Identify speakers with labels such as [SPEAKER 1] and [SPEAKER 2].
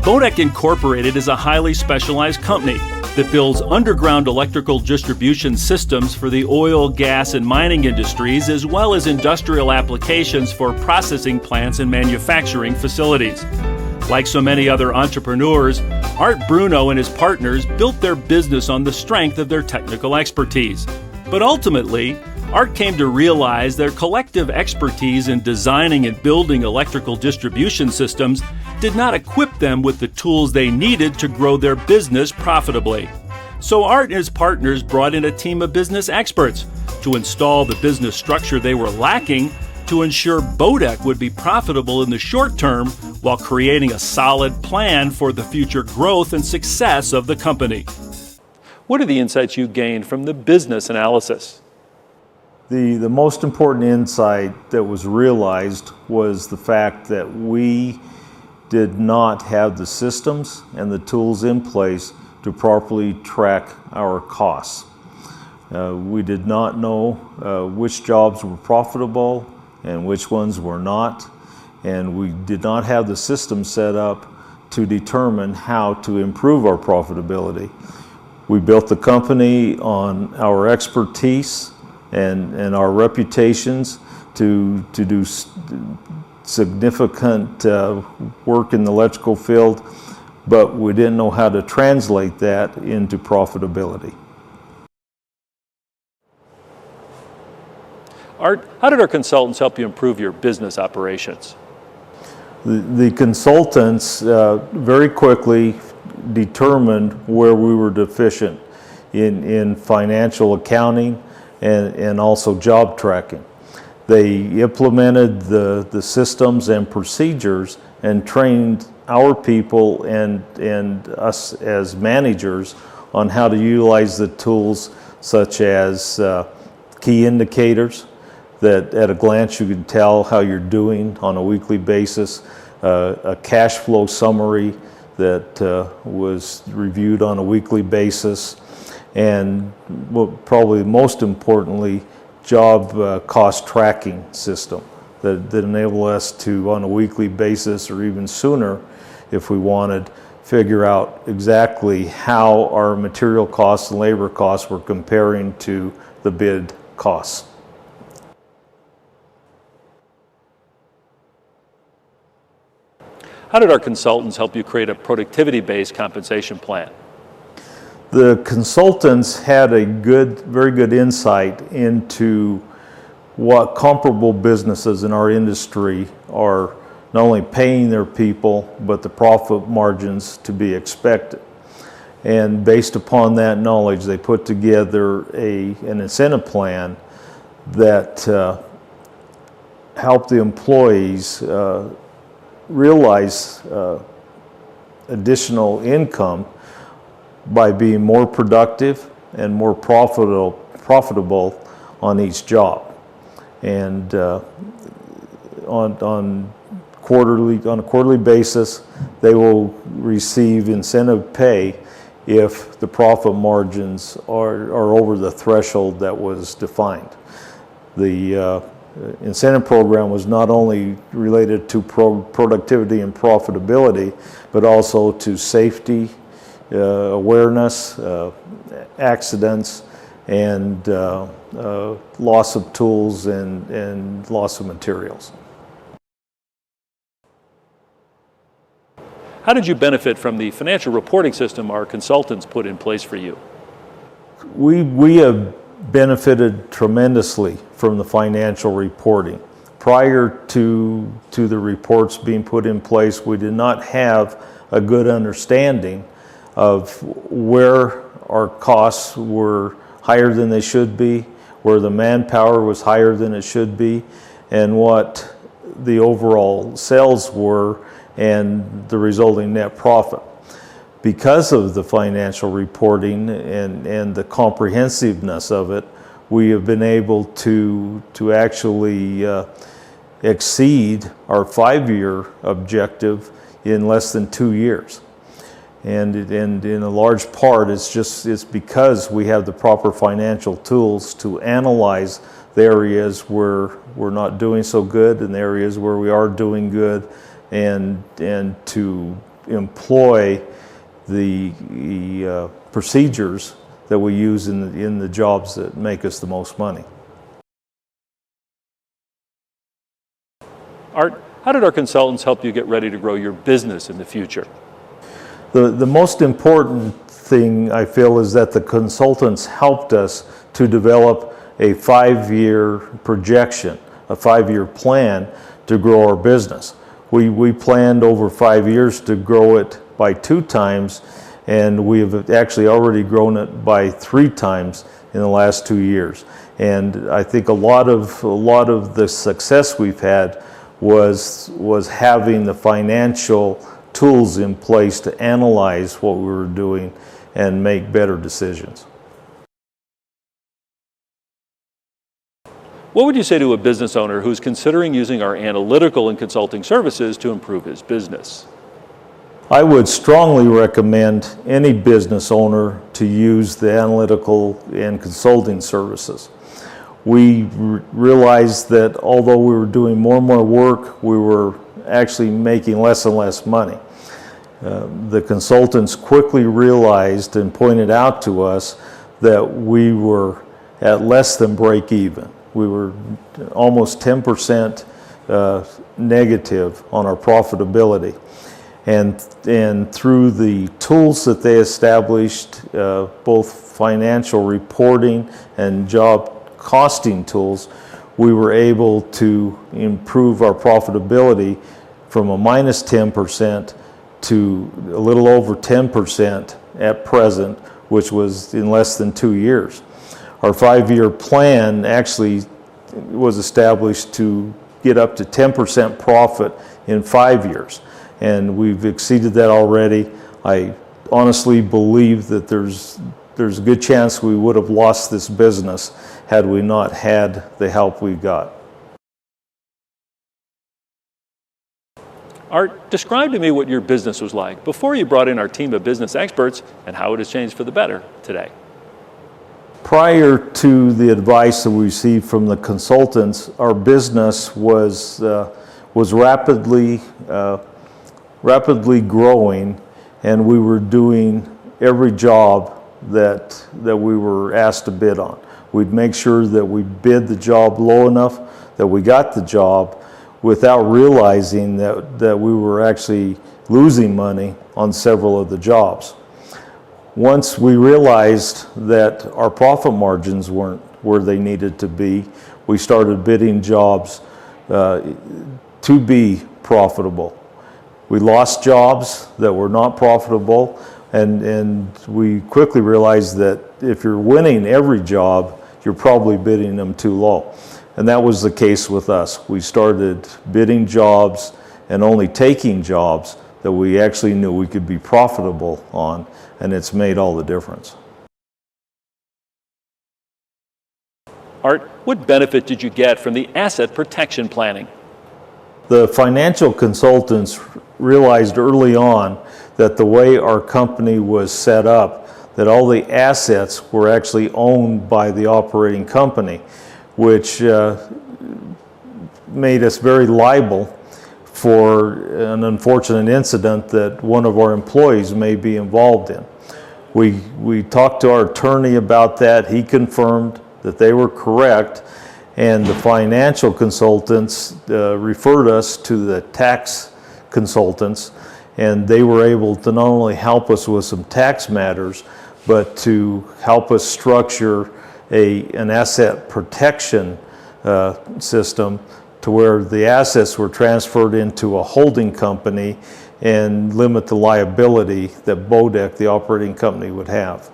[SPEAKER 1] Bodec Incorporated is a highly specialized company that builds underground electrical distribution systems for the oil, gas, and mining industries, as well as industrial applications for processing plants and manufacturing facilities. Like so many other entrepreneurs, Art Bruno and his partners built their business on the strength of their technical expertise. But ultimately, Art came to realize their collective expertise in designing and building electrical distribution systems did not equip them with the tools they needed to grow their business profitably. So Art and his partners brought in a team of business experts to install the business structure they were lacking to ensure Bodec would be profitable in the short term while creating a solid plan for the future growth and success of the company. What are the insights you gained from the business analysis?
[SPEAKER 2] The most important insight that was realized was the fact that we did not have the systems and the tools in place to properly track our costs. We did not know which jobs were profitable and which ones were not, and we did not have the system set up to determine how to improve our profitability. We built the company on our expertise and our reputations to do significant work in the electrical field, but we didn't know how to translate that into profitability.
[SPEAKER 1] Art, how did our consultants help you improve your business operations?
[SPEAKER 2] The consultants very quickly determined where we were deficient in financial accounting and also job tracking. They implemented the systems and procedures and trained our people and us as managers on how to utilize the tools such as key indicators that at a glance you can tell how you're doing on a weekly basis, a cash flow summary that was reviewed on a weekly basis, and probably most importantly, job cost tracking system that enable us to, on a weekly basis or even sooner if we wanted, figure out exactly how our material costs and labor costs were comparing to the bid costs.
[SPEAKER 1] How did our consultants help you create a productivity-based compensation plan?
[SPEAKER 2] The consultants had a very good insight into what comparable businesses in our industry are not only paying their people, but the profit margins to be expected. And based upon that knowledge, they put together an incentive plan that helped the employees realize additional income by being more productive and more profitable on each job. And on a quarterly basis, they will receive incentive pay if the profit margins are over the threshold that was defined. The incentive program was not only related to productivity and profitability, but also to safety, awareness, accidents, and loss of tools and loss of materials.
[SPEAKER 1] How did you benefit from the financial reporting system our consultants put in place for you?
[SPEAKER 2] We have benefited tremendously from the financial reporting. Prior to the reports being put in place, we did not have a good understanding of where our costs were higher than they should be, where the manpower was higher than it should be, and what the overall sales were and the resulting net profit. Because of the financial reporting and the comprehensiveness of it, we have been able to actually exceed our 5-year objective in less than 2 years. And in a large part, it's because we have the proper financial tools to analyze the areas where we're not doing so good and the areas where we are doing good, and to employ the procedures that we use in the jobs that make us the most money.
[SPEAKER 1] Art, how did our consultants help you get ready to grow your business in the future?
[SPEAKER 2] The most important thing I feel is that the consultants helped us to develop a 5-year projection, a 5-year plan to grow our business. We planned over 5 years to grow it by 2 times, and we have actually already grown it by 3 times in the last 2 years. And I think a lot of the success we've had was having the financial tools in place to analyze what we were doing and make better decisions.
[SPEAKER 1] What would you say to a business owner who's considering using our analytical and consulting services to improve his business?
[SPEAKER 2] I would strongly recommend any business owner to use the analytical and consulting services. We realized that although we were doing more and more work, we were actually making less and less money. The consultants quickly realized and pointed out to us that we were at less than break even. We were almost 10% negative on our profitability. And through the tools that they established, both financial reporting and job costing tools, we were able to improve our profitability from a minus 10% to a little over 10% at present, which was in less than 2 years. Our 5-year plan actually was established to get up to 10% profit in 5 years. And we've exceeded that already. I honestly believe that there's a good chance we would have lost this business had we not had the help we got.
[SPEAKER 1] Art, describe to me what your business was like before you brought in our team of business experts and how it has changed for the better today.
[SPEAKER 2] Prior to the advice that we received from the consultants, our business was rapidly growing, and we were doing every job that we were asked to bid on. We'd make sure that we bid the job low enough that we got the job without realizing that we were actually losing money on several of the jobs. Once we realized that our profit margins weren't where they needed to be, we started bidding jobs to be profitable. We lost jobs that were not profitable, and we quickly realized that if you're winning every job, you're probably bidding them too low. And that was the case with us. We started bidding jobs and only taking jobs that we actually knew we could be profitable on, and it's made all the difference.
[SPEAKER 1] Art, what benefit did you get from the asset protection planning?
[SPEAKER 2] The financial consultants realized early on that the way our company was set up, that all the assets were actually owned by the operating company, which made us very liable for an unfortunate incident that one of our employees may be involved in. We talked to our attorney about that. He confirmed that they were correct, and the financial consultants referred us to the tax consultants, and they were able to not only help us with some tax matters, but to help us structure an asset protection system to where the assets were transferred into a holding company and limit the liability that Bodec, the operating company, would have.